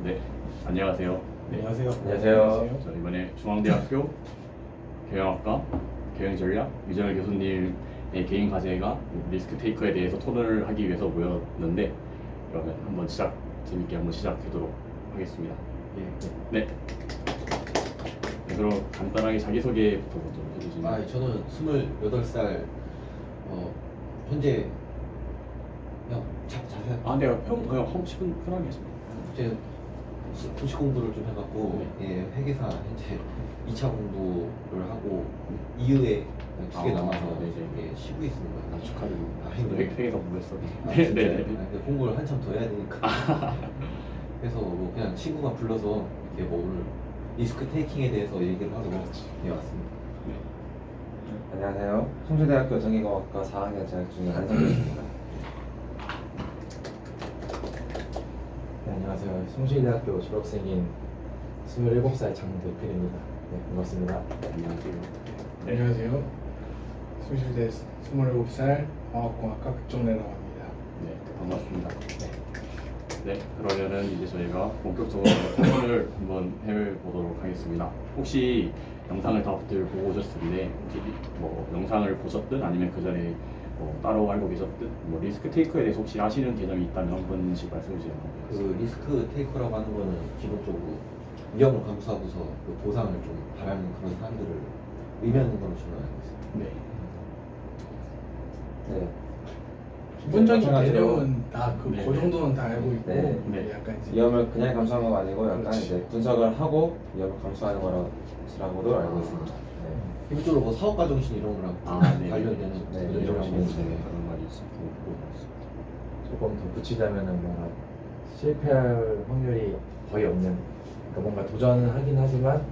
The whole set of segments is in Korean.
네, 안녕하세요. 네, 안녕하세요. 안녕하세요. 저 이번에 중앙대학교 경영학과 경영전략 유정열 교수님의 개인 과제가 리스크 테이커에 대해서 토론을 하기 위해서 모였는데, 그러면 한번 재밌게 한번 시작하도록 하겠습니다. 네. 네, 그럼 간단하게 자기소개부터 먼저 해주시면. 저는 28살, 현재 그냥 자세히 내가 그냥 하고 싶은 편하게 하시면. 이제 도시 공부를 좀 해갖고 회계사 현재 2차 공부를 하고 이후에 2개 남아서 쉬고 있습니다. 축하드립니다. 저도 회계사 공부했어. 네. 공부를 한참 더 해야 되니까. 그래서 뭐 그냥 친구가 불러서 이렇게 뭐 오늘 리스크 테이킹에 대해서 얘기를 하러 왔습니다. 안녕하세요. 성주대학교 정의공학과 4학년 재학 중인 안성규입니다. 네, 안녕하세요. 성주대학교 졸업생인 27살 장대필입니다. 네, 반갑습니다. 안녕하세요. 네. 안녕하세요. 숭실대 27살 광학공학과 백종래라고 합니다. 네, 반갑습니다. 네, 그러면은 이제 저희가 본격적으로 토론을 한번 해보도록 하겠습니다. 혹시 영상을 다들 보고 오셨을 텐데, 혹시 뭐 영상을 보셨든 아니면 그 전에 따로 알고 계셨든 뭐 리스크 테이커에 대해서 혹시 아시는 개념이 있다면 한 번씩 말씀해 주세요. 그 리스크 테이커라고 하는 거는 기본적으로 위험을 감수하고서 그 보상을 좀 바라는 그런 사람들을 의미하는 걸로 저는 알고 있습니다. 네. 네. 기본적인 마찬가지로 개념은 다 그 네. 정도는 다 알고 있고 네. 약간 이제 위험을 그냥 감수하는 거 아니고 약간 그렇지. 이제 분석을 하고 위험을 감수하는 거라고도 알고 있습니다. 네. 기본적으로 뭐 사업가 정신 이런 거랑 네. 관련되는 네, 부분이라고 네. 보는데 그런 말이 있었고. 조금 더 붙이자면은 뭔가 실패할 확률이 거의 없는, 그러니까 뭔가 도전을 하긴 하지만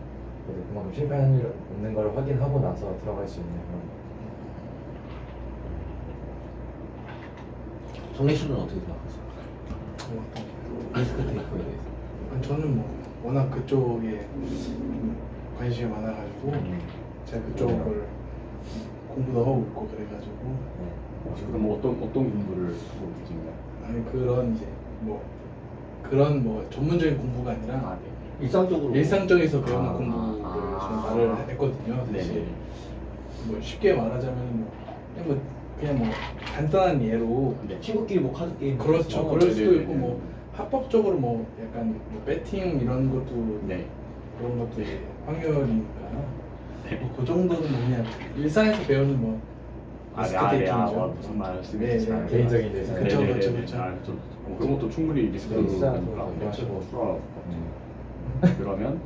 그래도 그만큼 실패할 확률이 없는 걸 확인하고 나서 들어갈 수 있는 그런. 정래 씨는 어떻게 생각하세요? 리스크 테이커에 대해서. 저는 뭐 워낙 그쪽에 좀 관심이 많아가지고 제가 그쪽을 공부도 하고 있고 그래가지고 혹시 그럼 어떤 공부를 하고 계신가요? 아니 그런 이제 뭐 그런 뭐 전문적인 공부가 아니라 네. 일상적으로 일상적에서 배우는 아, 공부를 아, 저는 말을 했거든요. 네. 사실 뭐 쉽게 말하자면 그냥 뭐 간단한 예로 친구끼리 뭐 카드 게임 그렇죠. 어, 그럴 수도 네네네. 있고 뭐 합법적으로 뭐 약간 뭐 배팅 이런 것도 네. 그런 것도 이제 확률이니까 뭐그 정도는 뭐 그냥 일상에서 배우는 뭐 리스크 테이킹이죠. 무슨 말씀인지 네, 잘 네. 개인적인 데서. 그쵸, 네네네. 그쵸, 그쵸. 그런 것도 충분히 리스크니까 시작으로 추가할 그러면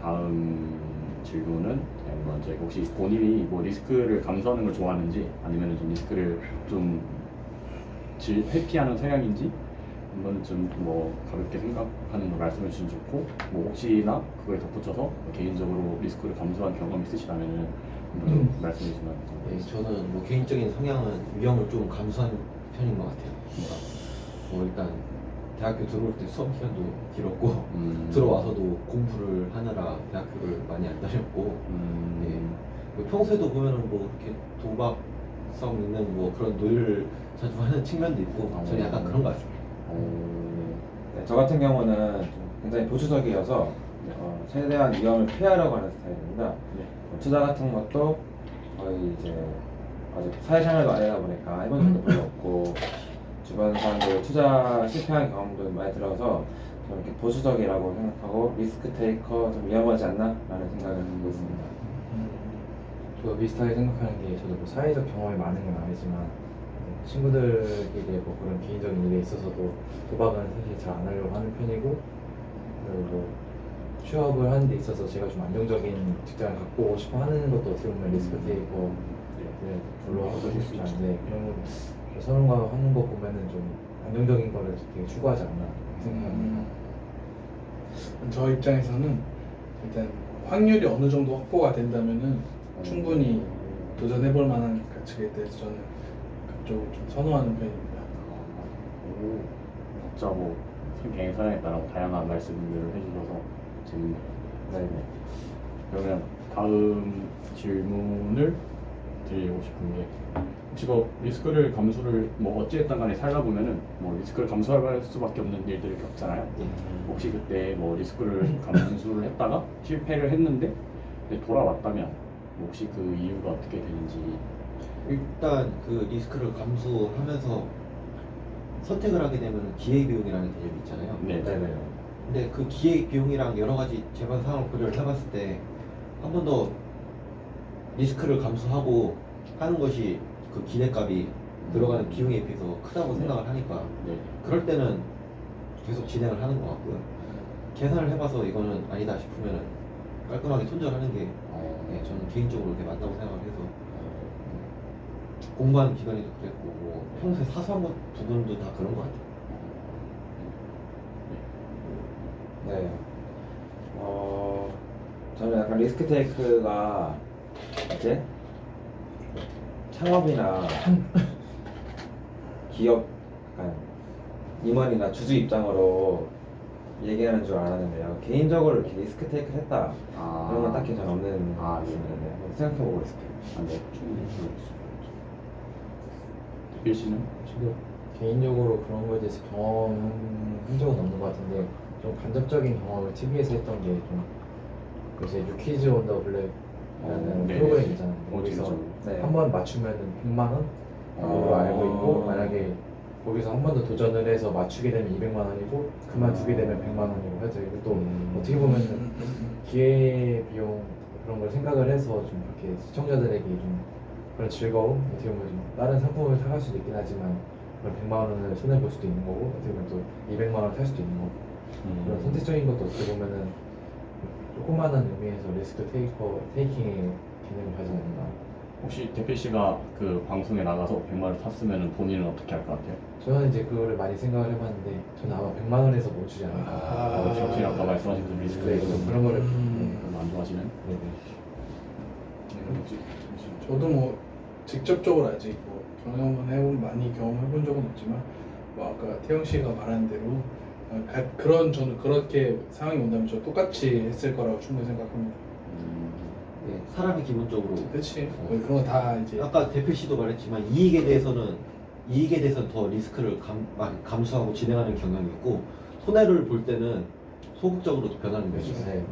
다음 질문은 먼저 혹시 본인이 뭐 리스크를 감수하는 걸 좋아하는지 아니면 좀 리스크를 좀 회피하는 성향인지 한번 좀 뭐 가볍게 생각하는 걸 말씀해 주시면 좋고, 뭐 혹시나 그거에 덧붙여서 개인적으로 리스크를 감수한 경험이 있으시다면은 한번 좀 말씀해 주시면 네, 저는 뭐 개인적인 성향은 위험을 좀 감수하는 편인 것 같아요. 그러니까 뭐 일단 대학교 들어올 때 수업 기간도 길었고 들어와서도 공부를 하느라 대학교를 많이 안 다녔고 뭐 평소에도 보면은 뭐 이렇게 도박 싸움 있는 뭐 그런 놀이를 자주 하는 측면도 있고 저는 약간 그런 것 같습니다. 네, 저 같은 경우는 좀 굉장히 보수적이어서 최대한 위험을 피하려고 하는 스타일입니다. 투자 같은 것도 거의 이제 아직 사회생활도 안 하다 보니까 해본 적도 별로 없고 주변 사람들 투자 실패한 경험도 많이 들어서 좀 이렇게 보수적이라고 생각하고 리스크 테이커 좀 위험하지 않나? 라는 생각을 갖고 있습니다. 저도 비슷하게 생각하는 게, 저도 뭐 사회적 경험이 많은 건 아니지만 친구들끼리 뭐 그런 개인적인 일에 있어서도 도박은 사실 잘 안 하려고 하는 편이고, 그리고 뭐 취업을 하는 데 있어서 제가 좀 안정적인 직장을 갖고 싶어 하는 것도 어떻게 보면 리스크 테이커 별로 하고 싶지 않은데, 그런 거 서로가 하는 거 보면은 좀 안정적인 거를 되게 추구하지 않나 생각합니다. 저 입장에서는 일단 확률이 어느 정도 확보가 된다면은 충분히 도전해볼 만한 가치에 대해서 저는 그쪽을 좀 선호하는 편입니다. 각자 뭐 개인 성향에 따라 다양한 말씀들을 해주셔서 재밌네요. 네. 그러면 다음 질문을 드리고 싶은 게, 혹시 뭐 리스크를 감수를 뭐 어찌됐든 간에 살다 보면은 뭐 리스크를 감수할 수밖에 없는 일들을 겪잖아요. 혹시 그때 뭐 리스크를 감수를 했다가 실패를 했는데 근데 돌아왔다면 뭐 혹시 그 이유가 어떻게 되는지. 일단 그 리스크를 감수하면서 선택을 하게 되면 기회비용이라는 개념이 있잖아요. 네. 네네. 근데 그 기회비용이랑 여러 가지 재반 상황을 고려를 해봤을 때 한 번 더 리스크를 감수하고 하는 것이 그 기대값이 들어가는 비용에 비해서 크다고 생각을 하니까 네. 그럴 때는 계속 진행을 하는 것 같고요. 계산을 해봐서 이거는 아니다 싶으면 깔끔하게 손절하는 게 네, 저는 개인적으로 그게 맞다고 생각을 해서 공부하는 기간에도 그랬고 뭐 평소에 사소한 것 부분도 다 그런 것 같아요. 네. 저는 약간 리스크 테이크가 이제 창업이나 기업 약간 임원이나 주주 입장으로 얘기하는 줄 알았는데요. 개인적으로 이렇게 리스크 테이크 했다 그런 건 딱히 전 없는 네. 말씀인데 한번 생각해보고 있을게요. 네. 대필 씨는? 저도 개인적으로 그런 거에 대해서 경험한 적은 없는 것 같은데 좀 간접적인 경험을 TV에서 했던 게 좀 요새 유퀴즈 온 더 블랙이라는 네. 프로그램 있잖아요. 어디서? 거기서 네. 한 번 맞추면은 100만 원으로 알고 있고 만약에 거기서 한 번 더 도전을 해서 맞추게 되면 200만 원이고 그만두게 되면 100만 원이고 하죠. 이게 또 어떻게 보면은 기회 비용 그런 걸 생각을 해서 좀 이렇게 시청자들에게 좀 그런 즐거움 어떻게 보면 좀 다른 상품을 사갈 수도 있긴 하지만 그런 100만 원을 손해 볼 수도 있는 거고 어떻게 보면 또 200만 원 살 수도 있는 거고 그런 선택적인 것도 어떻게 보면은 조그마한 의미에서 리스크 테이킹의 개념을 가지고 있나. 혹시 대필 씨가 그 방송에 나가서 100만 원 탔으면 본인은 어떻게 할 것 같아요? 저는 이제 그거를 많이 생각을 해봤는데 저는 아마 100만 원에서 멈추지 않을까. 혹시 아까 말씀하신 그 리스크 네, 테이크 그런 거를 별로 안 좋아하시는? 네네. 저도 뭐 직접적으로 아직 뭐 경험은 해본 많이 경험해본 적은 없지만 뭐 아까 태영 씨가 말한 대로 그런 저는 그렇게 상황이 온다면 저 똑같이 했을 거라고 충분히 생각합니다. 네, 사람이 기본적으로 그렇지. 뭐 그런 거 다 이제 아까 대표 씨도 말했지만 이익에 대해서는 더 리스크를 감수하고 진행하는 경향이 있고 손해를 볼 때는 소극적으로 변하는 거죠. 네.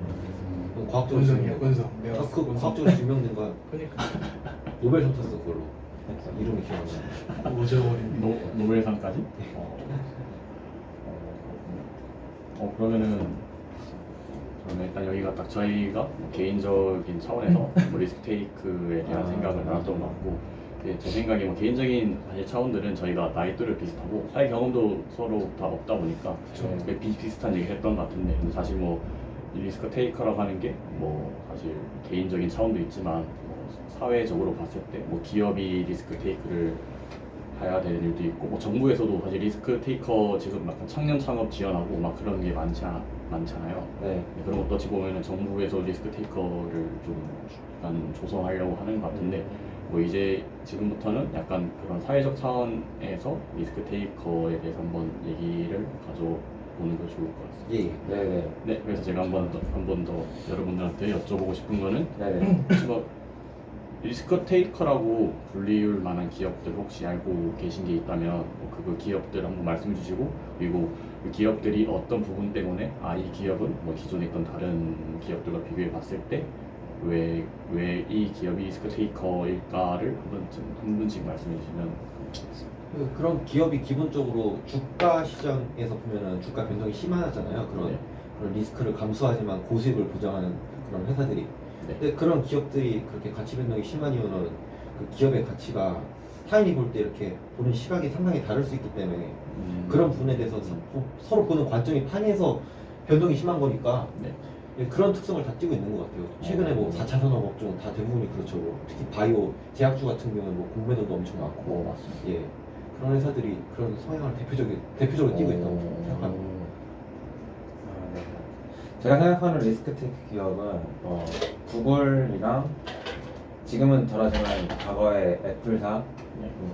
과학적으로 권성이야 권성. 내가 그 권성. 과학적으로 증명된 건 그러니까 노벨상 탔어 그걸로. 이름이 기억이 안 나. 오저버린. 노벨상까지? 그러면은 일단 여기가 딱 저희가 뭐 개인적인 차원에서 뭐 리스크 테이크에 대한 생각을 나눴던 것 같고 제 생각에 뭐 개인적인 사실 차원들은 저희가 나이 또래 비슷하고 사회 경험도 서로 다 없다 보니까 비슷한 얘기를 했던 것 같은데 근데 사실 뭐 이 리스크 테이커라고 하는 게 뭐 사실 개인적인 차원도 있지만 뭐 사회적으로 봤을 때 뭐 기업이 리스크 테이크를 해야 되는 일도 있고 뭐 정부에서도 사실 리스크 테이커 지금 막 청년 창업 지원하고 막 그런 게 많잖아요. 네. 그런 것도 어찌 보면은 정부에서 리스크 테이커를 좀 약간 조성하려고 하는 것 같은데 뭐 이제 지금부터는 약간 그런 사회적 차원에서 리스크 테이커에 대해서 한번 얘기를 가져보는 게 좋을 것 같습니다. 예. 네네. 네, 그래서 제가 한 번 더 여러분들한테 여쭤보고 싶은 거는 네네. 혹시 뭐 리스크 테이커라고 불리울 만한 기업들 혹시 알고 계신 게 있다면 뭐 그 기업들 한번 말씀해 주시고 그리고 그 기업들이 어떤 부분 때문에 이 기업은 뭐 기존에 있던 다른 기업들과 비교해 봤을 때 왜 이 기업이 리스크 테이커일까를 한 분씩 말씀해 주시면 좋겠습니다. 그런 기업이 기본적으로 주가 시장에서 보면은 주가 변동이 심하잖아요. 네. 그런 리스크를 감수하지만 고수익을 보장하는 그런 회사들이. 네. 근데 그런 기업들이 그렇게 가치 변동이 심한 이유는 그 기업의 가치가 타인이 볼 때 이렇게 보는 시각이 상당히 다를 수 있기 때문에 그런 부분에 대해서 서로 보는 관점이 판에서 변동이 심한 거니까 네. 예, 그런 특성을 다 띠고 있는 것 같아요. 최근에 뭐 4차 산업업종 다 대부분이 그렇죠. 뭐 특히 바이오, 제약주 같은 경우는 뭐 공매도도 엄청 많고 맞습니다. 예, 그런 회사들이 그런 성향을 대표적으로 띠고 있다고 생각합니다. 네. 제가 생각하는 리스크 테이크 기업은 구글이랑 지금은 덜하지만 과거에 애플사,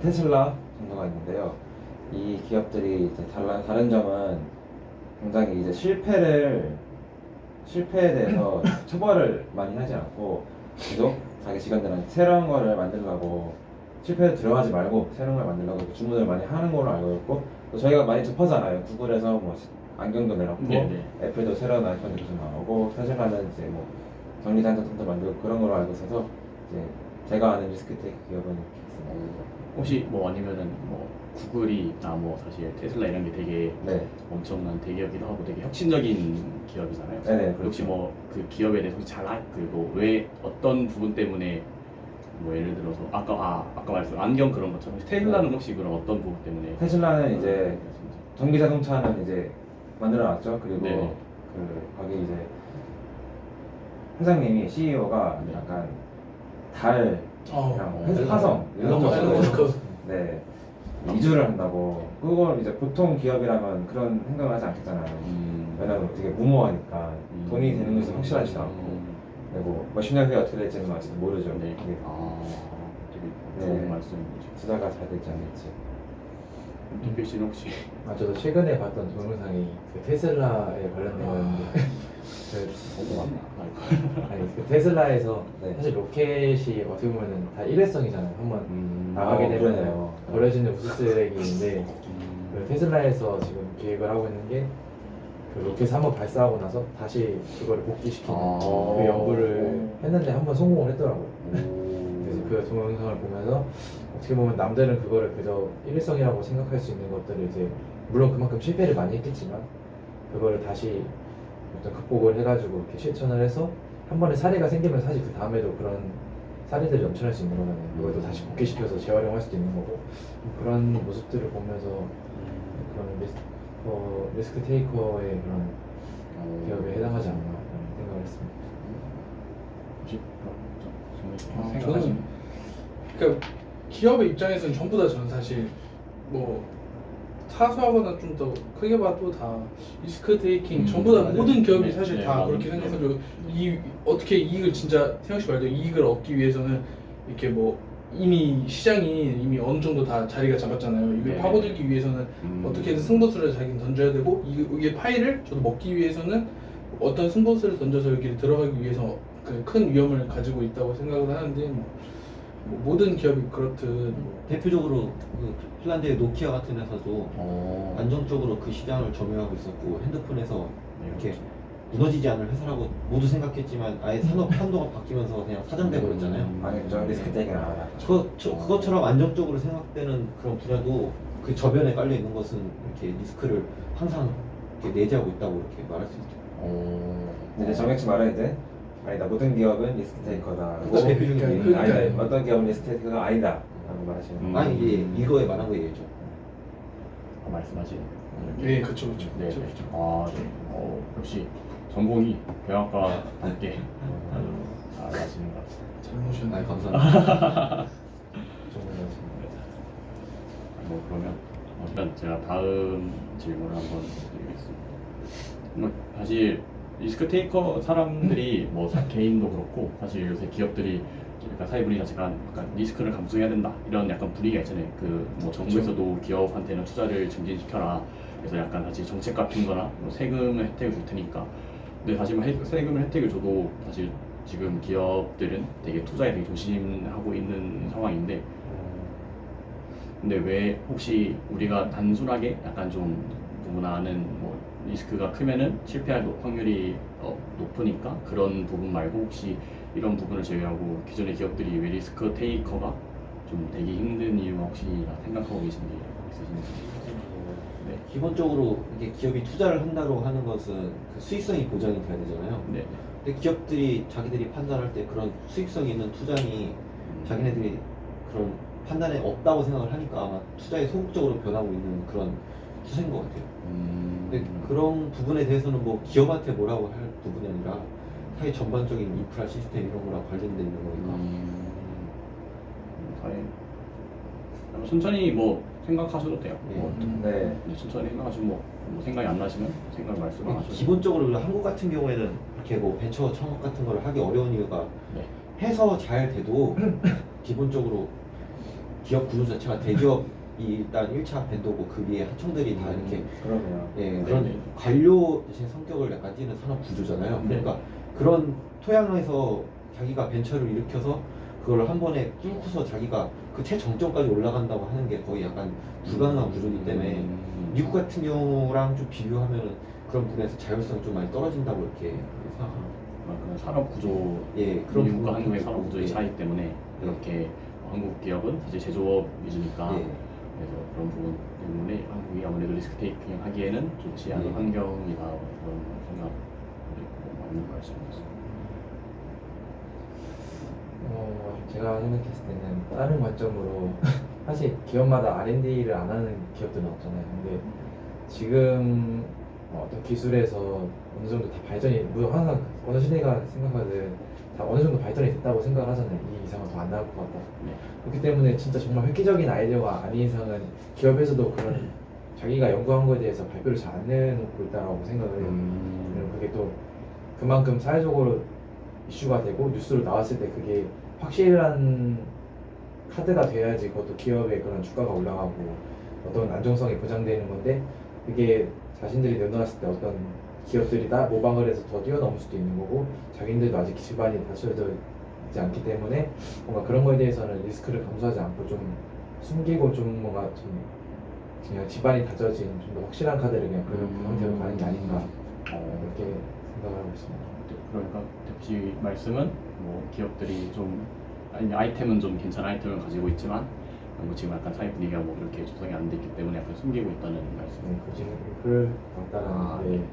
테슬라 정도가 있는데요. 이 기업들이 이제 다른 점은 굉장히 이제 실패에 대해서 처벌을 많이 하지 않고 계속 자기 직원들한테 새로운 거를 만들려고 실패에 들어가지 말고 새로운 걸 만들려고 이렇게 주문을 많이 하는 걸로 알고 있고 또 저희가 많이 접하잖아요. 구글에서 뭐 안경도 내놓고 네네. 애플도 새로운 아이폰이 계속 나오고 테슬라는 이제 뭐 전기장전통도 만들고 그런 걸로 알고 있어서 이제 제가 아는 리스크테이크 기업은 이렇게 있습니다. 혹시 뭐 아니면은 뭐 구글이나 뭐 사실 테슬라 이런 게 되게 네. 엄청난 대기업이기도 하고 되게 혁신적인 기업이잖아요. 네네, 그렇죠. 혹시 뭐 그 기업에 대해서 혹시 그왜 어떤 부분 때문에 뭐 예를 들어서 아까 말씀 안경 그런 것처럼 테슬라는 혹시 그런 어떤 부분 때문에 테슬라는 이제 전기 자동차는 이제 만들어놨죠. 그리고 네네. 거기 이제 회장님이 CEO가 네. 약간 달, 어. 화성 이런 앨런 쪽으로 머스크. 네 이주를 한다고. 그걸 이제 보통 기업이라면 그런 행동을 하지 않겠잖아요. 왜냐면 되게 무모하니까 돈이 되는 것이 확실하지도 않고 그리고 몇십 년 후에 어떻게 될지는 아직 모르죠. 네. 그게 되게 좋은 네. 말씀이죠. 투자가 잘 될지 안 될지. 도필 씨는 혹시 저도 최근에 봤던 동영상이 그 테슬라에 관련된 건데 아니 그 테슬라에서 네. 사실 로켓이 어떻게 보면은 다 일회성이잖아요. 한번 나가게 되면 그러네요. 버려지는 우수 쓰레기인데 그 테슬라에서 지금 계획을 하고 있는 게 그 로켓 한번 발사하고 나서 다시 그거를 복귀시키는 그 연구를 했는데 한번 성공을 했더라고요. 그래서 그 동영상을 보면서 어떻게 보면 남들은 그거를 그저 일회성이라고 생각할 수 있는 것들을 이제 물론 그만큼 실패를 많이 했겠지만 그거를 다시 어떤 극복을 해가지고 이렇게 실천을 해서 한 번에 사례가 생기면 사실 그 다음에도 그런 사례들이 넘쳐날 수 있는 거잖아요. 그걸 또 다시 복귀시켜서 재활용할 수도 있는 거고 그런 모습들을 보면서 그런 리스크 테이커의 그런 기업에 해당하지 않나 라는 생각을 했습니다. 혹시 저는 생각하시는 그러니까 기업의 입장에서는 전부 다 저는 사실 뭐 사소하거나 좀 더 크게 봐도 다 리스크 테이킹 전부 다 맞아요. 모든 기업이 네, 사실 네, 다 맞아요. 그렇게 생각하죠. 어떻게 이익을 진짜 태영 씨 말대로 이익을 얻기 위해서는 이렇게 뭐 이미 시장이 이미 어느 정도 다 자리가 잡았잖아요. 이걸 네. 파고들기 위해서는 어떻게든 승부수를 자기는 던져야 되고 이게 파이를 저도 먹기 위해서는 어떤 승부수를 던져서 여기를 들어가기 위해서 그 큰 위험을 가지고 있다고 생각을 하는데 뭐 모든 기업이 그렇듯 뭐 대표적으로 그 핀란드의 노키아 같은 회사도 안정적으로 그 시장을 점유하고 있었고 핸드폰에서 이렇게 무너지지 않을 회사라고 모두 생각했지만 아예 산업 판도가 바뀌면서 그냥 사장돼 버렸잖아요. 아니죠. 리스크테이크는 안 하다. 그것처럼 안정적으로 생각되는 그런 분야도 그 저변에 깔려 있는 것은 이렇게 리스크를 항상 이렇게 내재하고 있다고 이렇게 말할 수 있죠. 이제 정액치 말은 이제 아니다. 모든 기업은 리스크테이커다. 그러니까 대표적인 그러니까 아니다. 그러니까 어떤 기업은 리스크테이커가 아니다. 라고 말하시는 아니 이게 이거에 관한 거 얘기죠. 말씀하시는 예, 그렇죠, 그렇죠. 네, 그렇죠, 네. 그렇죠. 역시 전공이 경영과 함께 아주 잘하시는 것 같습니다. 잘 모셨네. 아니 감사합니다. 그러면 일단 제가 다음 질문을 한번 드리겠습니다. 사실 리스크 테이커 사람들이 뭐 개인도 그렇고 사실 요새 기업들이 약간 사회 분위기 자체가 약간 리스크를 감수해야 된다 이런 약간 분위기가 있잖아요. 그 뭐 정부에서도 기업한테는 투자를 증진시켜라. 그래서 약간 사실 정책 같은 거나 뭐 세금을 혜택을 줄 테니까. 근데 사실 뭐 세금을 혜택을 줘도 사실 지금 기업들은 되게 투자에 되게 조심하고 있는 상황인데 근데 왜 혹시 우리가 단순하게 약간 좀 누구나는 뭐 리스크가 크면은 실패할 확률이 높으니까 그런 부분 말고 혹시 이런 부분을 제외하고 기존의 기업들이 왜 리스크 테이커가 좀 되기 힘든 이유가 혹시 생각하고 계신 게 있으신지? 네. 기본적으로 이게 기업이 투자를 한다고 하는 것은 그 수익성이 보장이 돼야 되잖아요. 네. 근데 기업들이 자기들이 판단할 때 그런 수익성 있는 투자니 자기네들이 그런 판단에 없다고 생각을 하니까 아마 투자에 소극적으로 변하고 있는 그런 추세인 것 같아요. 근데 그런 부분에 대해서는 뭐 기업한테 뭐라고 할 부분이 아니라 사회 전반적인 인프라 시스템 이런 거랑 관련돼 있는 거니까. 천천히 뭐 생각하셔도 돼요. 네. 뭐 네. 천천히 생각하시면 뭐 생각이 안 나시면 생각 말씀하셔도 돼요. 기본적으로 한국 같은 경우에는 이렇게 뭐 벤처 창업 같은 걸 하기 어려운 이유가 네. 해서 잘 돼도 기본적으로 기업 구조 자체가 대기업이 일단 1차 밴도고 그 위에 하청들이 다 이렇게 그러네요. 예, 그런 네. 관료 대신 성격을 약간 띠는 산업 구조잖아요. 네. 그러니까 그런 토양에서 자기가 벤처를 일으켜서 그걸 한 번에 뚫고서 자기가 그 최정점까지 올라간다고 하는 게 거의 약간 불가능한 구조이기 때문에 미국 같은 경우랑 좀 비교하면은 그런 부분에서 자율성이 좀 많이 떨어진다고 이렇게 생각합니다. 그런 산업 구조, 예, 그런 미국과 부분도 한국의 있고, 산업 구조의 예. 차이 때문에 이렇게 한국 기업은 사실 제조업 위주니까 예. 그래서 그런 부분 때문에 한국이 아무래도 리스크 테이킹 하기에는 좋지 않은 예. 환경이다 그런 생각이 맞는 말씀이었습니다. 제가 생각했을 때는 다른 관점으로 사실 기업마다 R&D를 안 하는 기업들은 없잖아요. 근데 지금 어떤 기술에서 어느 정도 다 발전이, 물론 항상 어느 시대가 생각하든 다 어느 정도 발전이 됐다고 생각을 하잖아요. 이 이상은 더 안 나올 것 같다. 네. 그렇기 때문에 진짜 정말 획기적인 아이디어가 아닌 이상은 기업에서도 그런 자기가 연구한 거에 대해서 발표를 잘 안 내놓고 있다고 생각을 해요. 그게 또 그만큼 사회적으로 이슈가 되고 뉴스로 나왔을 때 그게 확실한 카드가 돼야지 그것도 기업의 그런 주가가 올라가고 어떤 안정성이 보장되는 건데, 그게 자신들이 내놓았을 때 어떤 기업들이 다 모방을 해서 더 뛰어넘을 수도 있는 거고 자기들도 아직 기반이 갖춰져 있지 않기 때문에 뭔가 그런 거에 대해서는 리스크를 감수하지 않고 좀 숨기고 좀 뭔가 좀 그냥 기반이 다져진 좀 더 확실한 카드를 그냥 그런 형태로 가는 게 아닌가 이렇게 생각을 하고 있습니다. 그러니까 대표씨 말씀은 뭐 기업들이 좀 아니 아이템은 좀 괜찮은 아이템을 가지고 있지만 뭐 지금 약간 사회 분위기가 뭐 그렇게 조성이 안 됐기 때문에 약간 숨기고 있다는 말씀. 굳이 그럴 같다는 데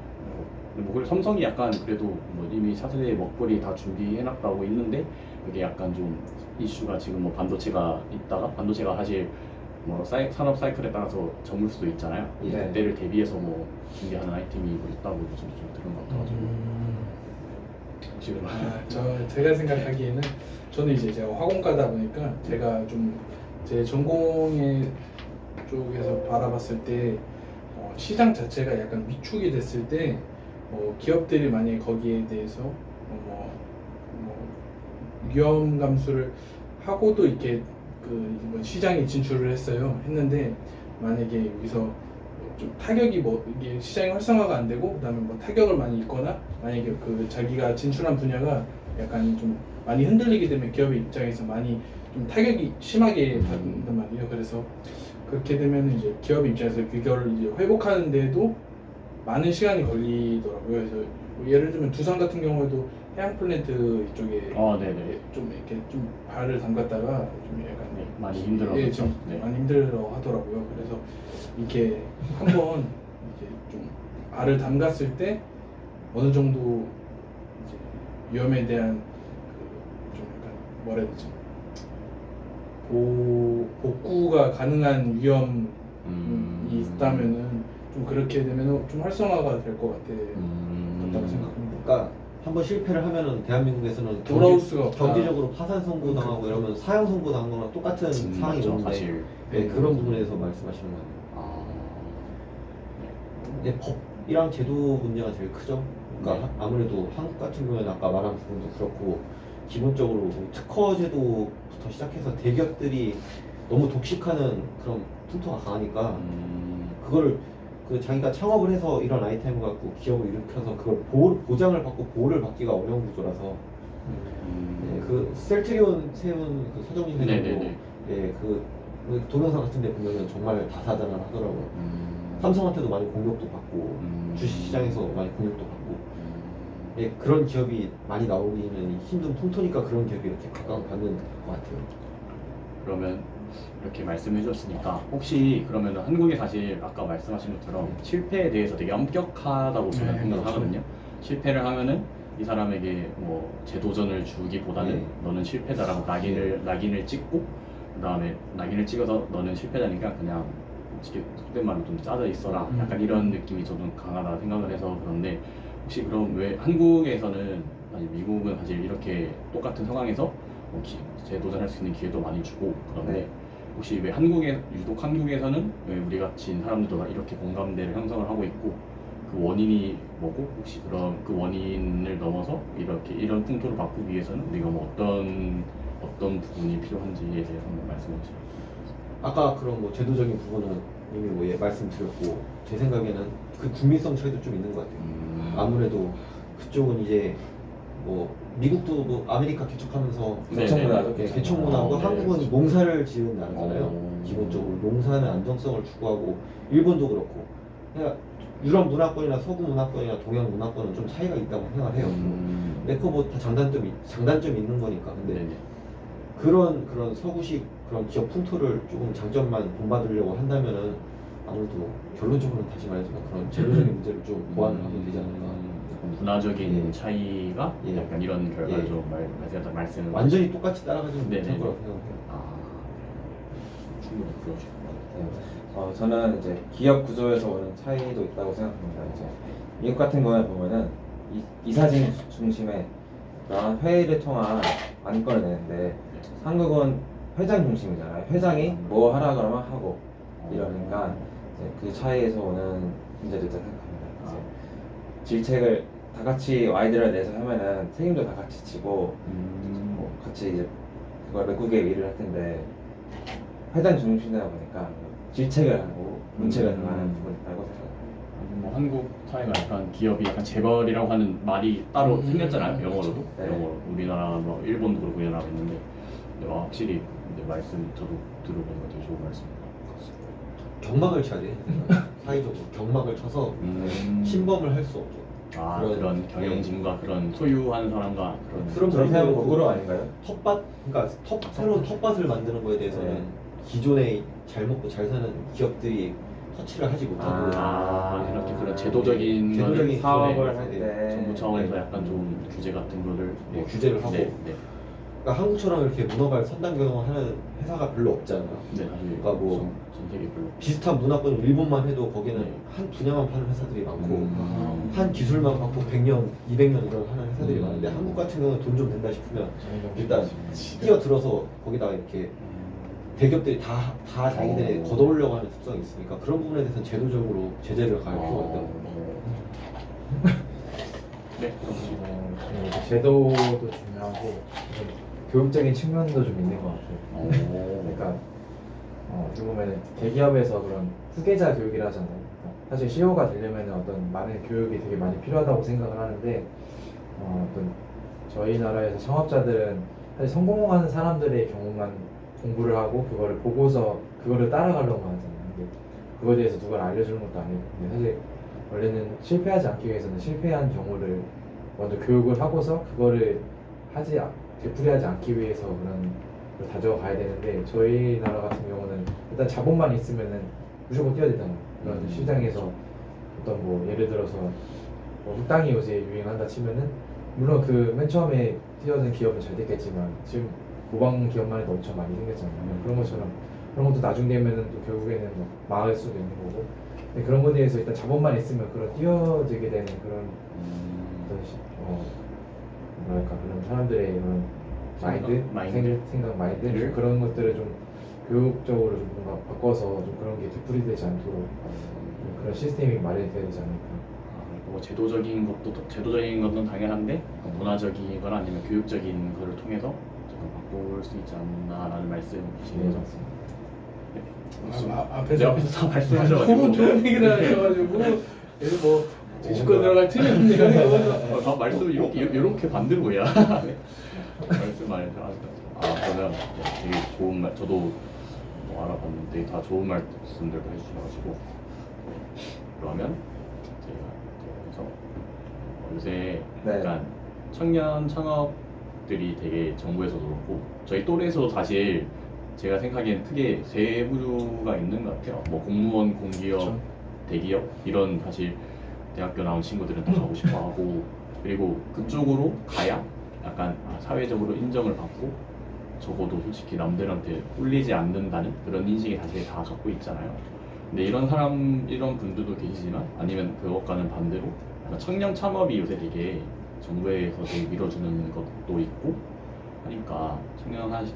뭐 그리고 삼성이 약간 그래도 뭐 이미 차세대 먹거리 다 준비해놨다고 있는데 그게 약간 좀 이슈가 지금 뭐 반도체가 있다가 반도체가 사실 뭐 산업 사이클에 따라서 저물 수도 있잖아요. 예. 그때를 대비해서 뭐 준비하는 아이템이 뭐 있다고 좀 들은 것 같아가지고 혹시 그런 제가 생각하기에는 저는 이제 제가 화공과다 보니까 제가 좀 제 전공의 쪽에서 바라봤을 때 시장 자체가 약간 위축이 됐을 때 기업들이 만약에 거기에 대해서 위험 감수를 하고도 이렇게 뭐 시장에 진출을 했는데 만약에 여기서 좀 타격이 이게 시장이 활성화가 안 되고 그다음에 뭐 타격을 많이 입거나 만약에 자기가 진출한 분야가 약간 좀 많이 흔들리게 되면 기업의 입장에서 많이 좀 타격이 심하게 받는단 말이에요. 그래서 그렇게 되면 이제 기업 입장에서 그걸 이제 회복하는데도 많은 시간이 걸리더라고요. 그래서 뭐 예를 들면 두산 같은 경우에도 해양 플랜트 이쪽에 네네. 좀 이렇게 좀 발을 담갔다가 좀 약간 네, 많이 힘들어. 예, 좀 네. 많이 힘들어 하더라고요. 그래서 이게 한번 이제 좀 알을 담갔을 때 어느 정도 이제 위험에 대한 좀 약간 뭐라 해야 되지? 복구가 가능한 위험이 있다면은 좀 그렇게 되면 좀 활성화가 될 것 같다고 생각합니다. 그러니까 한번 실패를 하면은 대한민국에서는 돌아올 수가 없다. 경제적으로 파산 선고당하고 이러면 사형 선고당한 거랑 똑같은 상황이 맞죠, 오는데 사실. 네, 그런 부분에서 말씀하시는 거예요. 근데 법이랑 제도 문제가 제일 크죠. 그러니까 네. 아무래도 한국 같은 경우에는 아까 말한 부분도 그렇고 기본적으로 특허 제도부터 시작해서 대기업들이 너무 독식하는 그런 풍토가 강하니까 그거를 자기가 창업을 해서 이런 아이템을 갖고 기업을 일으켜서 그걸 보장을 받고 보호를 받기가 어려운 구조라서 네, 그 셀트리온 세운 그 서정진 회장도 네네네. 예, 그 동영상 같은데 보면은 정말 다사다난하더라고요. 삼성한테도 많이 공격도 받고 주식시장에서 많이 공격도 받고 예, 그런 기업이 많이 나오기는 힘든 풍토니까 그런 기업이 이렇게 각광받는 것 같아요. 그러면 이렇게 말씀해 주셨으니까 혹시 그러면 한국이 사실 아까 말씀하신 것처럼 실패에 대해서 되게 엄격하다고 저는 네, 생각을 그렇죠. 하거든요. 실패를 하면은 이 사람에게 뭐 재도전을 주기보다는 네. 너는 실패자라고 낙인을 찍고 그다음에 낙인을 찍어서 너는 실패자니까 그냥 솔직히 속된 말로 좀 짜져 있어라 약간 이런 느낌이 저는 강하다 생각을 해서 그런데 혹시 그럼 왜 한국에서는 아니 미국은 사실 이렇게 똑같은 상황에서 재도전할 수 있는 기회도 많이 주고 그런데 네. 혹시 왜 유독 한국에서는 왜 우리 같은 사람들도 이렇게 공감대를 형성을 하고 있고 그 원인이 뭐고 혹시 그런 그 원인을 넘어서 이렇게 이런 풍토를 바꾸기 위해서는 우리가 뭐 어떤 부분이 필요한지에 대해서 한번 말씀해 주시죠. 아까 그런 뭐 제도적인 부분은 이미 뭐 말씀드렸고 제 생각에는 그 국민성 차이도 좀 있는 것 같아요. 아무래도 그쪽은 이제 뭐 미국도 뭐 아메리카 개척하면서 네, 개척문화죠. 네. 개척문화고 네. 한국은 농사를 지은 나라잖아요. 어. 기본적으로 농사는 안정성을 추구하고 일본도 그렇고 그러니까 유럽 문화권이나 서구 문화권이나 동양 문화권은 좀 차이가 있다고 생각을 해요. 근데 그거 뭐 다 장단점이 있는 거니까. 근데 네네. 그런 서구식 그런 기업 풍토를 조금 장점만 본받으려고 한다면은 아무래도 결론적으로는 다시 말해서 그런 제도적인 문제를 좀 보완을 하면 되지 않을까. 문화적인 예. 차이가 예. 약간 이런 결과를 예. 좀 말씀을 완전히 똑같이 따라가지는 네네. 못할 거라고 생각해요. 아, 충분히 그러실 것 같아요. 저는 이제 기업 구조에서 오는 차이도 있다고 생각합니다. 이제 미국 같은 경우에 보면은 이사진 중심의 그런 회의를 통한 안건을 내는데 한국은 회장 중심이잖아요. 회장이 뭐 하라 그러면 하고 이러니까 이제 그 차이에서 오는 문제도 있다고 생각합니다. 이제 질책을 다 같이 아이디어를 내서 하면은 책임도 다 같이 지고 뭐 같이 이제 그걸 메꾸게 일을 할 텐데 회장 중심이다 보니까 질책을 하고 문책을 당하는 부분이 있다고 생각합니다. 뭐 한국 사회가 약간 기업이 약간 재벌이라고 하는 말이 따로 생겼잖아요. 영어로도. 네. 영어로 우리나라 뭐 일본도 그렇고 우리나라가 있는데 근데 확실히 이제 말씀 저도 들어보는 거 되게 좋은 말씀인 것 같습니다. 경막을 쳐야 돼. 사회적으로 경막을 쳐서 신범을 할 수 없죠. 아 그런 경영진과 그런 소유하는 사람과 그런 그렇게 하면 거꾸로 아닌가요? 텃밭, 그러니까 새로운 텃밭을 만드는 거에 대해서는 네. 기존에 잘 먹고 잘 사는 기업들이 터치를 하지 못하고 이렇게 그런 제도적인 제도적인 사업을 기존에 할 네, 때 정부 차원에서 네. 약간 좀 규제 같은 거를 네, 규제를 하고 네, 네. 그러니까 한국처럼 이렇게 문어발 선단 경영하는 회사가 별로 없잖아요. 네, 그러니까 뭐 전 세계 별로 비슷한 문화권 일본만 해도 거기는 네. 한 분야만 파는 회사들이 많고 아. 한 기술만 갖고 100년, 200년 이런 하는 회사들이 음. 많은데 한국 같은 경우는 돈 좀 된다 싶으면 일단 음. 뛰어들어서 거기다가 이렇게 대기업들이 다 자기들이 어. 걷어오려고 하는 습성이 있으니까 그런 부분에 대해서는 제도적으로 제재를 가할 필요가 있다고 생각해요. 네. 그리고 이제 제도도 중요하고 좀 교육적인 측면도 좀 있는 것 같아요. 그러니까 어떻게 보면 대기업에서 그런 후계자 교육이라 하잖아요. 그러니까 사실 CEO가 되려면 어떤 많은 교육이 되게 많이 필요하다고 생각을 하는데 어떤 저희 나라에서 창업자들은 사실 성공하는 사람들의 경우만 공부를 하고 그거를 보고서 그거를 따라가려고 하잖아요. 근데 그거에 대해서 누가 알려주는 것도 아니고 근데 사실 원래는 실패하지 않기 위해서는 실패한 경우를 먼저 교육을 하고서 그거를 되풀이하지 않기 위해서 그런 걸 다져가야 되는데 저희 나라 같은 경우는 일단 자본만 있으면은 무조건 뛰어야 되잖아요. 그런 시장에서 어떤 뭐 예를 들어서 뭐 흑당이 요새 유행한다 치면은 물론 그 맨 처음에 뛰어든 기업은 잘 됐겠지만 지금 모방 기업만 해도 엄청 많이 생겼잖아요. 그런 것처럼 그런 것도 나중 되면은 또 결국에는 뭐 망할 수도 있는 거고 근데 그런 거에 대해서 일단 자본만 있으면 그런 뛰어들게 되는 그런 어떤 뭐랄까 그런 사람들의 그런 생각 마인드 그런 것들을 좀 교육적으로 좀 뭔가 바꿔서 좀 그런 게 되풀이되지 않도록 좀 그런 시스템이 마련돼야 되지 않을까. 뭐 제도적인 것도 당연한데 문화적인 거나 아니면 교육적인 거를 통해서 조금 바꿀 수 있지 않나라는 말씀이신 거죠. 네. 앞에서 내 앞에서 다 너무 말씀하셔가지고 좋은 얘기를 하셔가지고 얘는 뭐 제시권 들어갈 틀린 얘기가 다 말씀 이렇게 반대로 해야 말씀 많이 하시죠. 그러면 되게 좋은 말 저도 뭐 알아봤는데 다 좋은 말씀들도 해주셔가지고 그러면 제가 그래서 요새 네. 약간 청년 창업들이 되게 정부에서도 그렇고 저희 또래에서도 사실 제가 생각하기엔 크게 세 부류가 있는 것 같아요. 뭐 공무원, 공기업, 그렇죠. 대기업 이런 사실 대학교 나온 친구들은 다 가고 싶어 하고 그리고 그쪽으로 가야 약간 사회적으로 인정을 받고 적어도 솔직히 남들한테 꿀리지 않는다는 그런 인식이 사실 다 갖고 있잖아요. 근데 이런 분들도 계시지만 아니면 그것과는 반대로 약간 청년 창업이 요새 되게 정부에서 되게 밀어주는 것도 있고 하니까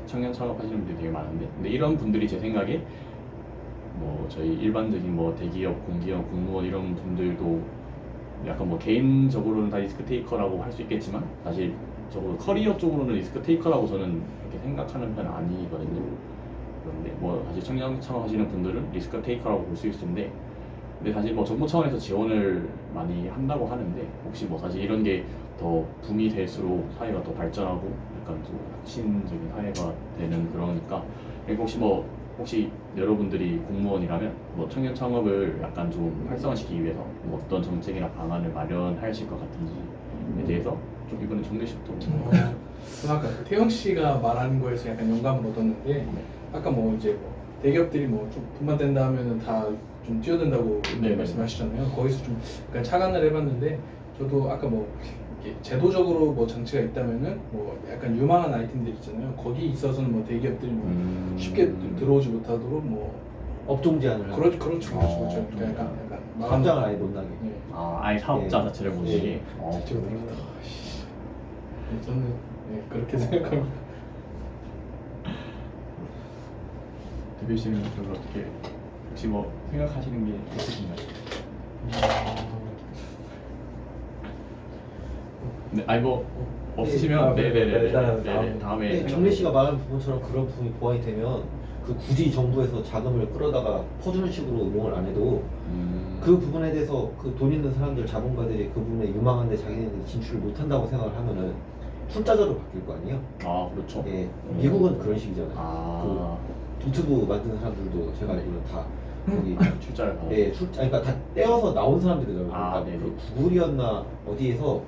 청년 창업하시는 분들이 되게 많은데 근데 이런 분들이 제 생각에 뭐 저희 일반적인 뭐 대기업, 공기업, 공무원 이런 분들도 약간 뭐 개인적으로는 다 리스크 테이커라고 할 수 있겠지만 사실 적어도 커리어 쪽으로는 리스크 테이커라고 저는 그렇게 생각하는 편은 아니거든요. 그런데 뭐 사실 청년 창업하시는 분들은 리스크 테이커라고 볼 수 있을 텐데 근데 사실 뭐 정부 차원에서 지원을 많이 한다고 하는데 혹시 뭐 사실 이런 게 더 붐이 될수록 사회가 더 발전하고 약간 좀 혁신적인 사회가 되는 그러니까. 그리고 혹시 여러분들이 공무원이라면 뭐 청년 창업을 약간 좀 활성화시키기 위해서 뭐 어떤 정책이나 방안을 마련하실 것 같은지에 대해서 좀 이번에 정례 씨부터. 아까 태영 씨가 말하는 거에서 약간 영감을 얻었는데 아까 뭐 이제 뭐 대기업들이 뭐 좀 분반된다 하면은 다 좀 뛰어든다고 네, 말씀하시잖아요. 거기서 좀 약간 착안을 해봤는데 저도 아까 뭐 이렇게 제도적으로 뭐 장치가 있다면은 뭐 약간 유망한 아이템들 있잖아요. 거기 있어서는 뭐 대기업들이 뭐 쉽게 들어오지 못하도록 뭐 업종 제한을 하고 그렇죠. 그러니까 약간 확장을 아예 못 나게. 네. 아예 사업자 예. 자체를 보시기. 예. 저는 그렇게 생각합니다. 대표 씨는 그걸 어떻게 혹시 뭐 생각하시는 게 있으신가요? 네, 아니 뭐 없으시면 네네네 다음에 정례 씨가 말한 부분처럼 그런 부분이 보완이 되면 그 굳이 정부에서 자금을 끌어다가 퍼주는 식으로 운용을 안 해도 그 부분에 대해서 그 돈 있는 사람들 자본가들이 그 부분에 유망한데 자기네들이 진출을 못한다고 생각을 하면은 출자자로 바뀔 거 아니에요? 아 그렇죠. 예, 미국은 그런 식이잖아요. 아 그 유튜브 만드는 사람들도 제가 알기로는 다 거기 출자를 받아. 예, 그러니까 다 떼어서 나온 사람들이더라고요. 아, 그러니까 네네. 그 구글이었나 어디에서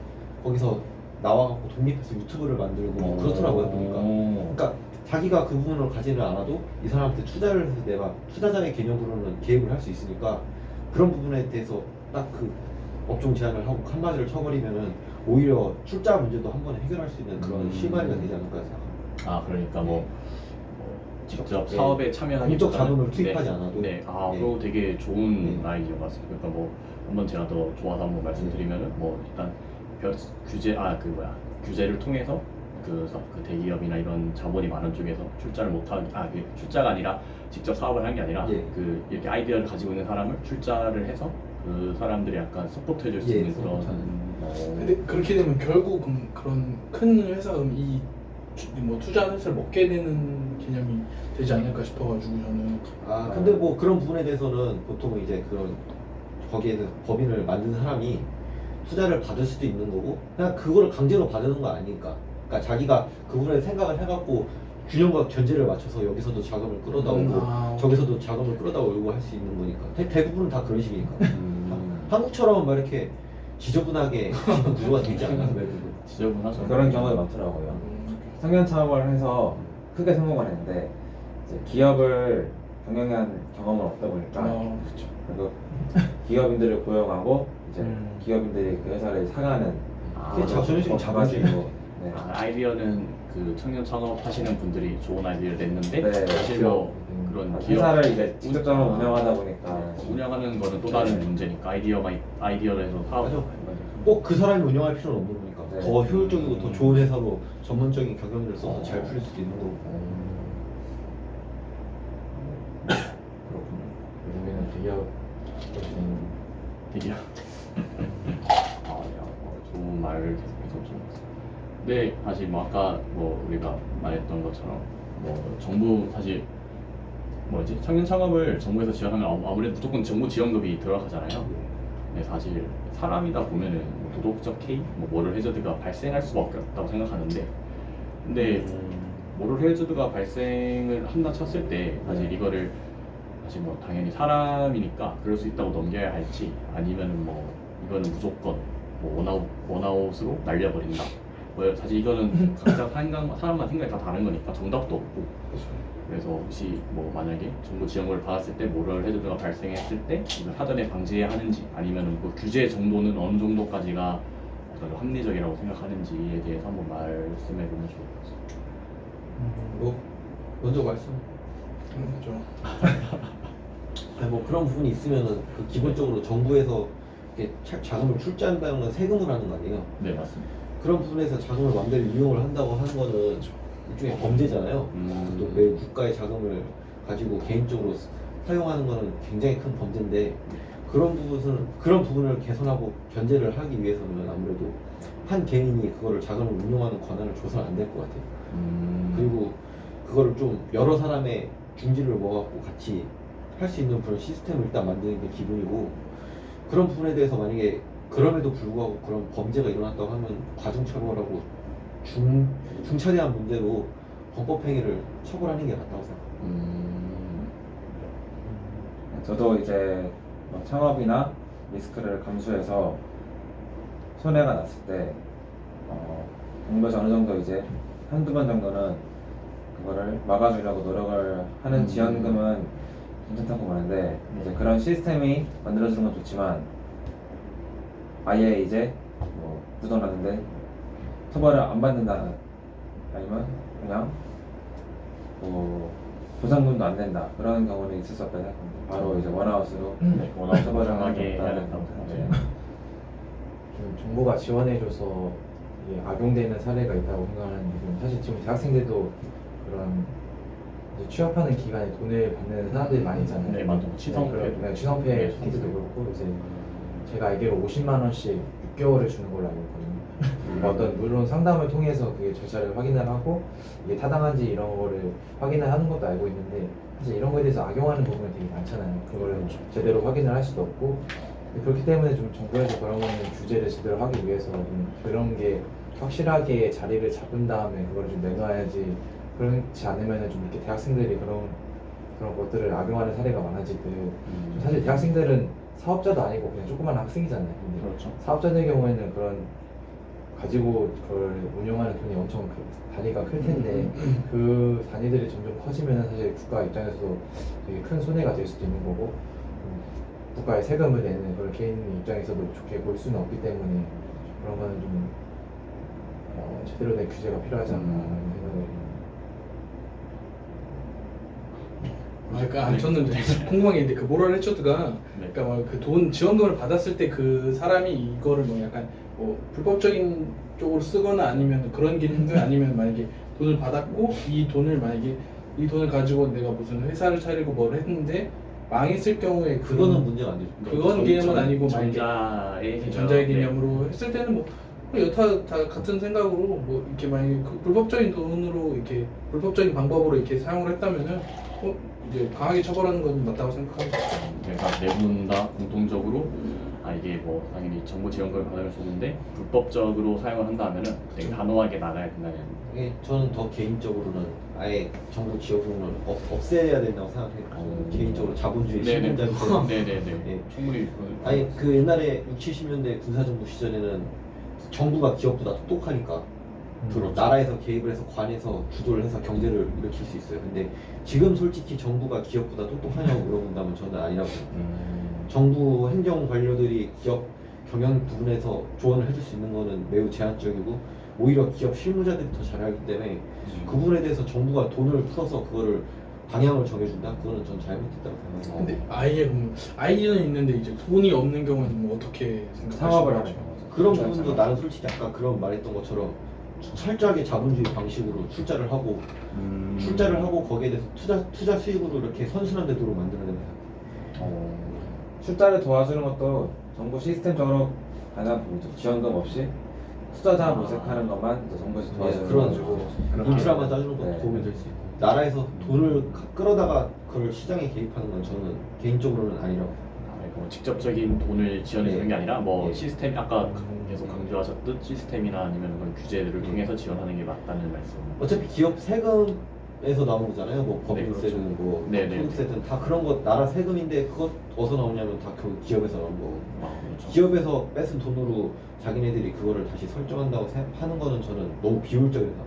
거기서 나와갖고 독립해서 유튜브를 만들고 뭐 그렇더라고요. 보니까. 그러니까 자기가 그 부분을 가지는 않아도 이 사람한테 투자를 해서 내가 투자자의 개념으로는 개입을 할 수 있으니까 그런 부분에 대해서 딱 그 업종 제한을 하고 칸막이를 쳐버리면은 오히려 출자 문제도 한 번에 해결할 수 있는 그런 실마리가 되지 않을까 생각합니다. 아 그러니까 뭐 직접 예. 사업에 참여하기 공적 자금을 투입하지 않아도. 네, 아 예. 그거 되게 좋은 예. 아이디어 같습니다. 그러니까 뭐 한번 제가 더 좋아서 한번 말씀드리면은 뭐 일단 규제를 통해서 그 대기업이나 이런 자본이 많은 쪽에서 출자를 못하게 그 출자가 아니라 직접 사업을 하는 게 아니라 예. 그 이렇게 아이디어를 가지고 있는 사람을 출자를 해서 그 사람들이 약간 서포트해줄 수 예, 있는 그런. 서포트하는. 근데 그렇게 되면 결국 그런 큰 회사가 뭐 투자한 회사를 먹게 되는 개념이 되지 않을까 싶어가지고 저는. 아 근데 뭐 그런 부분에 대해서는 보통 이제 그런 거기에서 법인을 만든 사람이 투자를 받을 수도 있는 거고 그냥 그거를 강제로 받는 거 아니니까. 그러니까 자기가 그 부분에 생각을 해갖고 균형과 견제를 맞춰서 여기서도 자금을 끌어다오고 저기서도 자금을 끌어다오고 할 수 있는 거니까 대부분은 다 그런 식이니까. 한국처럼 막 이렇게 지저분하게 지금 구조가 되지 않아요. 외국은. 지저분하죠. 그런 경우가 많더라고요. 청년 창업을 해서 크게 성공을 했는데 이제 기업을 경영한 경험은 없다 보니까 그렇죠. 그리고 기업인들을 고용하고 이제 기업인들이 그 회사를 사가는 그게 자본주의 잡아주고 네. 아이디어는 그 청년 창업 하시는 분들이 좋은 아이디어를 냈는데 네, 사실 뭐 그런 기업 회사를 이제 직접적으로 운영하다 보니까 운영하는 거는 또 다른 문제니까 아이디어를 해서 사업. 맞아. 꼭 그 사람이 운영할 필요는 없는 거니까 네. 더 효율적이고 더 좋은 회사로 전문적인 경영을 써서 잘 풀릴 수도 있는 거고. 그렇군요. 요즘에는 대기업 되게 좋은 말을 계속해서 좀. 근데 사실 뭐 아까 뭐 우리가 말했던 것처럼 뭐 정부 사실 뭐지 청년 창업을 정부에서 지원하면 아무래도 무조건 정부 지원금이 들어가잖아요. 근데 사실 사람이다 보면은 뭐 도덕적 K, 뭐 모럴 해저드가 발생할 수밖에 없다고 생각하는데, 근데 모럴 해저드가 발생을 한다 쳤을 때 사실 이거를 사실 뭐 당연히 사람이니까 그럴 수 있다고 넘겨야 할지 아니면은 뭐 이거는 무조건 뭐 원아웃으로 날려버린다. 뭐 사실 이거는 각자 사람마다 생각이 다 다른 거니까 정답도 없고. 그래서 혹시 뭐 만약에 정부 지원을 받았을 때 모럴 해저드가 발생했을 때 이걸 사전에 방지해야 하는지 아니면은 그 규제 정도는 어느 정도까지가 약간 합리적이라고 생각하는지에 대해서 한번 말씀해 보면 좋을 것 같습니다. 뭐 먼저 말씀. 그렇죠. 아니 뭐 그런 부분이 있으면은 그 기본적으로 정부에서 이렇게 자금을 출자한다는 건 세금을 하는 거 아니에요? 네 맞습니다. 그런 부분에서 자금을 마음대로 이용을 한다고 하는 거는 일종의 범죄잖아요. 또 매 국가의 자금을 가지고 개인적으로 사용하는 거는 굉장히 큰 범죄인데 그런 부분을 개선하고 견제를 하기 위해서는 아무래도 한 개인이 그거를 자금을 운용하는 권한을 줘서는 안 될 것 같아요. 그리고 그거를 좀 여러 사람의 중지를 모아갖고 같이 할 수 있는 그런 시스템을 일단 만드는 게 기본이고, 그런 부분에 대해서 만약에 그럼에도 불구하고 그런 범죄가 일어났다고 하면 과중처벌하고 중차대한 문제로 범법행위를 처벌하는 게 맞다고 생각합니다. 저도 이제 뭐 창업이나 리스크를 감수해서 손해가 났을 때 정부에서 어느 정도 이제 한두 번 정도는 그거를 막아주려고 노력을 하는 지원금은 괜찮다고 보는데 이제 그런 시스템이 만들어지는 건 좋지만 아예 이제 뭐 부도났는데 처벌을 안 받는다 아니면 그냥 뭐 보상금도 안 된다 그런 경우는 있을 수 없다고 생각합니다. 바로 이제 원아웃으로 네, 워낙 처벌을 강하게 해야 하는 된다고 네. 생각해요. 좀 정부가 지원해줘서 이게 악용되는 사례가 있다고 생각하는 게 사실 지금 대학생들도 그런 이제 취업하는 기간에 돈을 받는 사람들이 많이 있잖아요. 네, 맞죠. 치성페. 네, 치성페 네, 케이스도 치성페. 그렇고 이제 제가 알기로 50만 원씩 6개월을 주는 걸로 알고 있거든요. 어떤 물론 상담을 통해서 그게 절차를 확인을 하고 이게 타당한지 이런 거를 확인을 하는 것도 알고 있는데 사실 이런 거에 대해서 악용하는 부분이 되게 많잖아요. 그걸 제대로 확인을 할 수도 없고 그렇기 때문에 좀 정부에서 그런 거는 규제를 제대로 하기 위해서 좀 그런 게 확실하게 자리를 잡은 다음에 그걸 좀 내놔야지. 그렇지 않으면 좀 이렇게 대학생들이 그런 것들을 악용하는 사례가 많아지듯 사실 대학생들은 사업자도 아니고 그냥 조그마한 학생이잖아요. 근데 그렇죠. 사업자들 경우에는 그런 가지고 그걸 운영하는 돈이 엄청 단위가 클 텐데 그 단위들이 점점 커지면 사실 국가 입장에서도 되게 큰 손해가 될 수도 있는 거고 국가에 세금을 내는 그런 개인 입장에서도 좋게 볼 수는 없기 때문에 그런 거는 좀 제대로 된 규제가 필요하지 않나 라는 생각을 해요. 그러니까 저는 궁금한 게 있는데 그 모럴 해처드가 네. 그러니까 그 돈 지원금을 받았을 때 그 사람이 이거를 뭐 약간 뭐 불법적인 쪽으로 쓰거나 아니면 그런 기능들 아니면 만약에 돈을 받았고 이 돈을 만약에 이 돈을 가지고 내가 무슨 회사를 차리고 뭘 했는데 망했을 경우에 그거는 문제가 안 되죠. 그건 개념은 아니고 만약에 전자의 개념. 전자의 개념으로 했을 때는 뭐 여타 다 같은 생각으로 뭐 이렇게 만약에 그 불법적인 돈으로 이렇게 불법적인 방법으로 이렇게 사용을 했다면은 이제 강하게 처벌하는 건 맞다고 생각합니다. 그러니까 네 분 다 공통적으로 이게 뭐 당연히 정부 지원금을 받으면 좋은데 불법적으로 사용을 한다면은 되게 단호하게 나가야 된다는. 이게 저는 더 개인적으로는 아예 정부 지원금을 없애야 된다고 생각해요. 개인적으로 자본주의 네네. 신분자기 때문에. 네네네. 네. 충분히. 아니 그 옛날에 60, 70년대 군사정부 시절에는 정부가 기업보다 똑똑하니까 나라에서 개입을 해서 관에서 주도를 해서 경제를 일으킬 수 있어요. 근데 지금 솔직히 정부가 기업보다 똑똑하냐고 물어본다면 저는 아니라고 생각해요. 정부 행정 관료들이 기업 경영 부분에서 조언을 해줄 수 있는 거는 매우 제한적이고 오히려 기업 실무자들이 더 잘하기 때문에 그 부분에 대해서 정부가 돈을 풀어서 그거를 방향을 정해준다? 그거는 전 잘못됐다고 생각해요. 근데 아예 아이디어는 있는데 이제 돈이 없는 경우에는 뭐 어떻게 생각하시나요? 상업을 하는 경우죠. 그런 부분도 나는 솔직히 아까 그런 말했던 것처럼 철저하게 자본주의 방식으로 출자를 하고 거기에 대해서 투자 수익으로 이렇게 선순환 되도록 만들어야 된다. 출자를 도와주는 것도 정부 시스템적으로 가능한 부분이죠. 지원금 없이 투자자 모색하는 것만 이제 정부에서 도와주는 그런 거죠. 인프라만 짜주는 것도 네. 도움이 될 수 있고 나라에서 돈을 끌어다가 그걸 시장에 개입하는 건 저는 개인적으로는 아니라고. 뭐 직접적인 돈을 지원해 주는 게 아니라 뭐 네. 시스템 아까 계속 강조하셨듯 시스템이나 아니면 그런 규제들을 통해서 지원하는 게 맞다는 말씀. 어차피 기업 세금에서 나오는 거잖아요. 뭐 법인세든 그렇죠. 뭐 네네. 소득세든 다 그런 거 나라 세금인데 그것 어디서 나오냐면 다 그 기업에서 나온 거고. 그렇죠. 기업에서 뺏은 돈으로 자기네들이 그거를 다시 설정한다고 하는 거는 저는 너무 비효율적이다.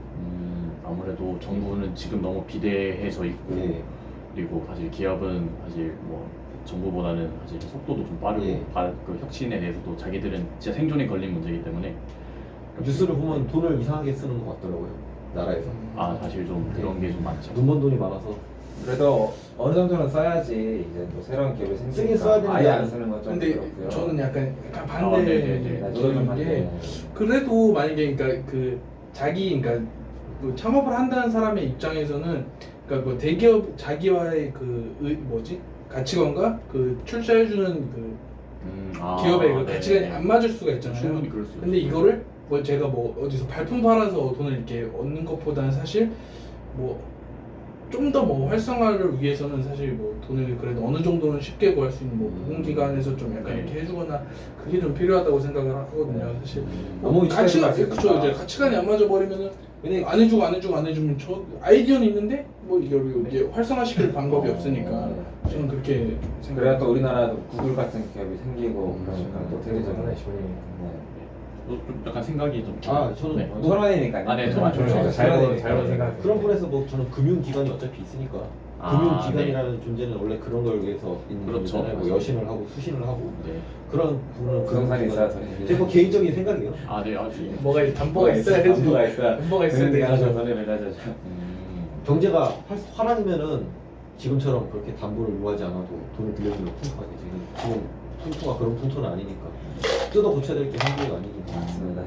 아무래도 정부는 지금 너무 비대해져 있고 예. 그리고 사실 기업은 사실 뭐 정부보다는 사실 속도도 좀 빠르고 예. 그 혁신에 대해서도 자기들은 진짜 생존에 걸린 문제이기 때문에 뉴스를 보면 돈을 이상하게 쓰는 것 같더라고요. 나라에서. 사실 좀 그런 게 좀 많죠. 눈먼 돈이 많아서. 그래도 어느 정도는 써야지 이제 또 새로운 기업이 쓰긴 생기니까 써야 되는데 아예 안 쓰는 건 좀 근데 그렇고요. 저는 약간 네네네. 반대 저도 좀 게 반대. 그래도 만약에 그러니까 그 자기 그러니까 뭐 창업을 한다는 사람의 입장에서는 그러니까 뭐 대기업 자기와의 그 뭐지 가치관과 그 출자해주는 그 기업의 그 가치관이 안 맞을 수가 있잖아요. 충분히 그럴 수 있죠. 근데 이거를 뭐 제가 뭐 어디서 발품 팔아서 돈을 이렇게 얻는 것보다는 사실 뭐 좀 더 뭐 활성화를 위해서는 사실 뭐 돈을 그래도 어느 정도는 쉽게 구할 수 있는 뭐 공공기관에서 좀 약간 네. 이렇게 해주거나 그게 좀 필요하다고 생각을 하거든요. 사실 너무 가치가 익숙해질 것 그쵸 같으니까. 이제 가치관이 안 맞아 버리면은 근데 안 해주면 저 아이디어는 있는데 뭐 이걸 이제 활성화시킬 방법이 없으니까 저는 그렇게 그래야 생각해요. 또 우리나라도 구글 같은 기업이 생기고 그러니까 또 되게 좀 하나의 지원이니까. 좀 약간 생각이 좀 저는 네. 뭐 토론이니까요. 아, 네, 토론. 잘못 생각. 그런 분에서 뭐 저는 금융기관이 어차피 있으니까 금융기관이라는 존재는 원래 그런 걸 위해서 있는 그렇죠. 거잖아요. 뭐 여신을 하고 수신을 하고 네. 그런 부분은 부동산이 있어야 더 제뭐 개인적인 생각이에요. 아, 네, 아주 뭐가 담보가 있어야지. 담보가 있어야 담보가 있어야 되는 되죠. 돈을 매달죠. 경제가 활황이면은 지금처럼 그렇게 담보를 요하지 않아도 돈을 빌려주는 풍토가 되지. 지금 풍토가 그런 풍토는 아니니까 뜯어 고쳐야 될 게 한계가 아니긴 해. 맞습니다.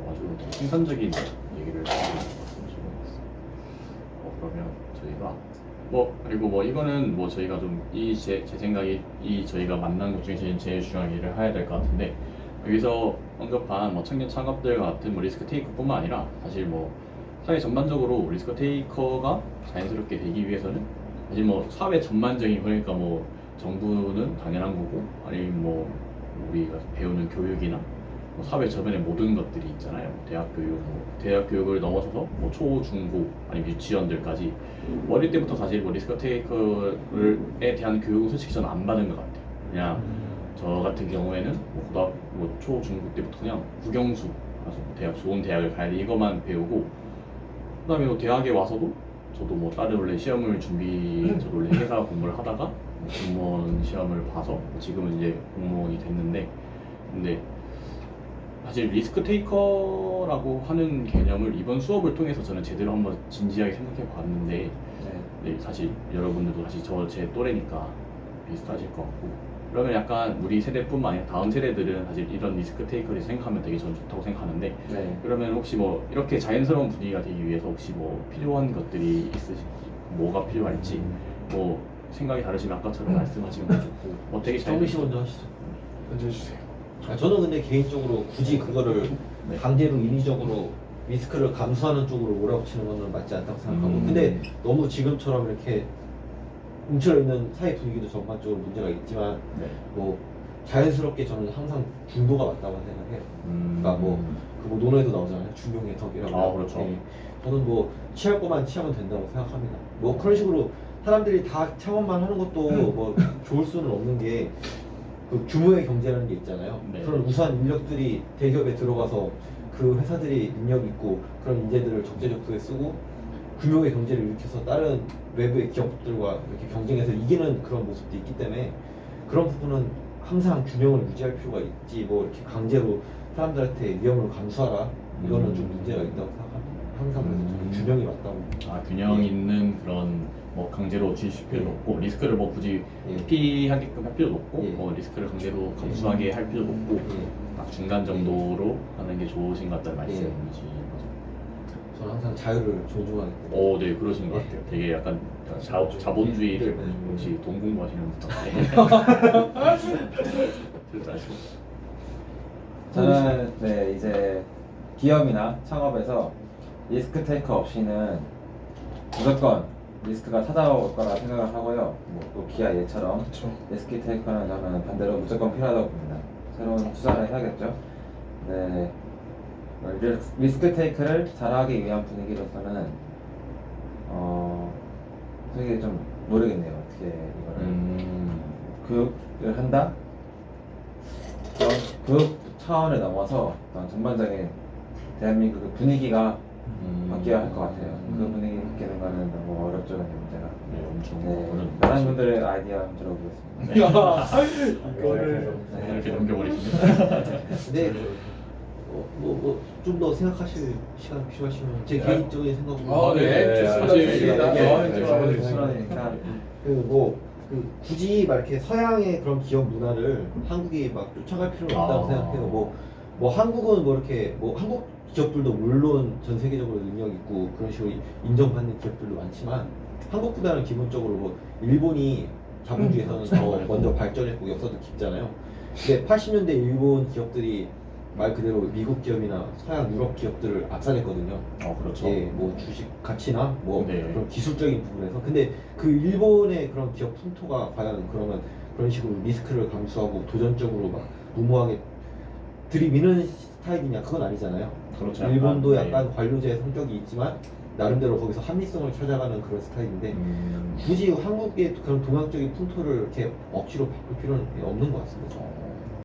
아주 생산적인 얘기를 해주신 것 같습니다. 그러면 저희가 그리고 이거는 저희가 좀 제 생각이 저희가 만난 것 중에 제일 중요한 일을 해야 될 것 같은데, 여기서 언급한 청년 창업들 같은 리스크 테이커뿐만 아니라 사실 사회 전반적으로 리스크 테이커가 자연스럽게 되기 위해서는 사실 사회 전반적인, 그러니까 정부는 당연한 거고, 아니면 우리가 배우는 교육이나 사회 저변의 모든 것들이 있잖아요. 대학 교육을 넘어서서 초, 중, 고 아니면 유치원들까지 어릴 때부터 사실 리스크 테이커에 대한 교육은 솔직히 저는 안 받은 것 같아요. 그냥 저 같은 경우에는 초, 중고 때부터 그냥 국영수 가서 좋은 대학을 가야 돼 이것만 배우고, 그다음에 대학에 와서도 저도 다른 원래 시험을 저도 원래 회사 공부를 하다가 공무원 시험을 봐서 지금은 이제 공무원이 됐는데, 근데 사실 리스크 테이커라고 하는 개념을 이번 수업을 통해서 저는 제대로 한번 진지하게 생각해 봤는데, 네, 사실 여러분들도 사실 제 또래니까 비슷하실 것 같고, 그러면 약간 우리 세대뿐만 아니라 다음 세대들은 사실 이런 리스크 테이커를 생각하면 되게 저는 좋다고 생각하는데, 네. 그러면 혹시 이렇게 자연스러운 분위기가 되기 위해서 혹시 필요한 것들이 있으신지, 뭐가 필요할지 생각이 다르시면 아까처럼 말씀하시면 좋고, 되게 정민 씨 먼저 하시죠. 먼저 해주세요. 저는 근데 개인적으로 굳이 그거를 네. 강제로 인위적으로 리스크를 감수하는 쪽으로 몰아붙이는 것은 맞지 않다고 생각하고, 근데 너무 지금처럼 이렇게 뭉쳐있는 사회 분위기도 전반적으로 문제가 있지만 네. 자연스럽게 저는 항상 중도가 맞다고 생각해요. 그러니까 논어에도 나오잖아요. 중용의 덕이라고. 아, 그렇죠. 예. 저는 취할 것만 취하면 된다고 생각합니다. 그런 식으로 사람들이 다 창업만 하는 것도 좋을 수는 없는 게, 그 규모의 경제라는 게 있잖아요. 네. 그런 우수한 인력들이 대기업에 들어가서 그 회사들이 능력 있고 그런 인재들을 적재적소에 쓰고 규모의 경제를 일으켜서 다른 외부의 기업들과 이렇게 경쟁해서 이기는 그런 모습도 있기 때문에, 그런 부분은 항상 균형을 유지할 필요가 있지, 이렇게 강제로 사람들한테 위험을 감수하라, 이거는 좀 문제가 있다고 생각합니다. 항상 그래서 저는 균형이 맞다고. 균형 예. 있는 그런 강제로 주의시킬 필요도 예. 없고, 리스크를 굳이 예. 회피하게끔 할 필요도 없고, 예. 리스크를 강제로 감수하게 할 필요도 없고, 예. 딱 중간 정도로 하는 게 좋으신 것 같다는 예. 말씀이신 거죠. 저는 항상 자유를 존중하기 때문에. 네, 그러신 것 예. 같아요. 되게 약간 자본주의를 예. 역시 돈 공부하시는 분 같아요. 저는 이제 기업이나 창업에서 리스크 테이커 없이는 무조건 리스크가 찾아올 거라 생각을 하고요. 또 기아 얘처럼 그렇죠. 리스크 테이커는 저는 반대로 무조건 필요하다고 봅니다. 새로운 투자를 해야겠죠. 네, 리스크 테이크를 잘하기 위한 분위기로서는 되게 좀 모르겠네요. 어떻게 이거를 교육을 한다? 교육 차원을 넘어서 전반적인 대한민국의 분위기가 바뀌어야 할 것 같아요. 그 분위기 바뀌는 거는 너무 어렵죠, 근데 문제가. 네, 엄청 네, 다른 분들의 아이디어 한번 들어보겠습니다. 그거를 이렇게 넘겨버리시면. 근데 좀 더 생각하실 시간 필요하시면 제 개인적인 생각으로 네, 좋습니다. 좋습니다. 순환이니까. 굳이 이렇게 서양의 그런 기업 문화를 한국이 쫓아갈 필요는 없다고 생각해요. 한국은 이렇게 한국 기업들도 물론 전 세계적으로 능력 있고 그런 식으로 인정받는 기업들도 많지만, 한국보다는 기본적으로 일본이 자본주의에서는 더 먼저 발전했고 역사도 깊잖아요. 근데 80년대 일본 기업들이 말 그대로 미국 기업이나 서양 유럽 기업들을 압살했거든요. 그렇죠. 예, 뭐 주식 가치나 뭐 네. 그런 기술적인 부분에서. 근데 그 일본의 그런 기업 풍토가 과연 그러면 그런 식으로 리스크를 감수하고 도전적으로 막 무모하게 들이미는 스타일이냐? 그건 아니잖아요. 그렇죠. 일본도 약간, 약간 관료제 성격이 있지만 나름대로 거기서 합리성을 찾아가는 그런 스타일인데 음. 굳이 한국의 그런 동양적인 풍토를 이렇게 억지로 바꿀 필요는 없는 것 같습니다.